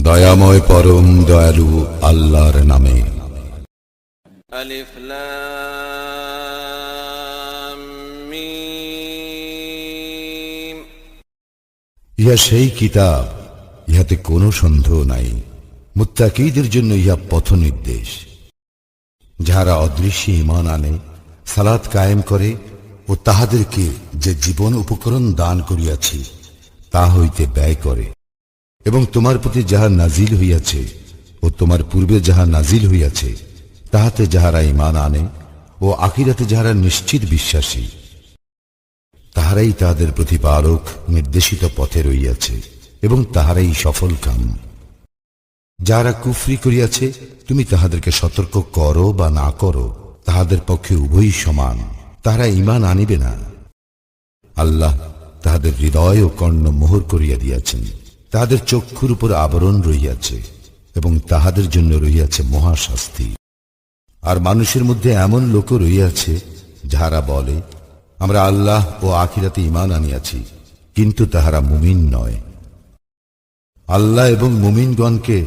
দয়াময় পরম দয়ালু আল্লাহর নামে। আলিফ লাম মিম। ইহা সেই কিতাব, ইহাতে কোনো সন্দেহ নাই। মুত্তাকীদের জন্য ইহা পথ নির্দেশ। যাহারা অদৃশ্যে ঈমান আনে, সালাত কায়েম করে ও তাহাদেরকে যে জীবন উপকরণ দান করিয়াছি তা হইতে ব্যয় করে, এবং তোমার প্রতি যাহা নাজিল হইয়াছে ও তোমার পূর্বে যাহা নাজিল হইয়াছে তাহাতে যাহারা ঈমান আনে ও আখিরাতে যাহারা নিশ্চিত বিশ্বাসী, তাহারাই তাহাদের প্রতিপালক নির্দেশিত পথে রইয়াছে এবং তাহারাই সফল কাম। যাহারা কুফরি করিয়াছে, তুমি তাহাদেরকে সতর্ক করো বা না করো, তাহাদের পক্ষে উভয়ই সমান। তাহারা ঈমান আনিবে না। আল্লাহ তাহাদের হৃদয় ও কর্ণ মোহর করিয়া দিয়াছেন। তাহাদের চক্ষুর উপর আবরণ রহিয়াছে এবং তাহাদের জন্য রহিয়াছে মহাশাস্তি। আর মানুষের মধ্যে এমন লোকও রহিয়াছে যাহারা বলে, আমরা আল্লাহ ও আখিরাতে ঈমান আনিয়াছি, কিন্তু তাহারা মুমিন নয়। আল্লাহ এবং মুমিনগণকে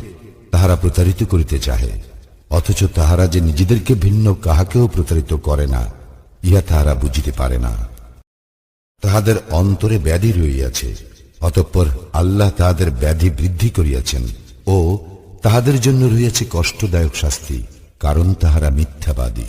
তাহারা প্রতারিত করিতে চাহে, অথচ তাহারা যে নিজেদেরকে ভিন্ন কাহাকেও প্রতারিত করে না, ইহা তাহারা বুঝিতে পারে না। তাহাদের অন্তরে ব্যাধি রহিয়াছে, অতঃপর আল্লাহ তাহাদের ব্যাধি বৃদ্ধি করিয়াছেন ও তাহাদের জন্য রহিয়াছে কষ্টদায়ক শাস্তি, কারণ তাহারা মিথ্যাবাদী।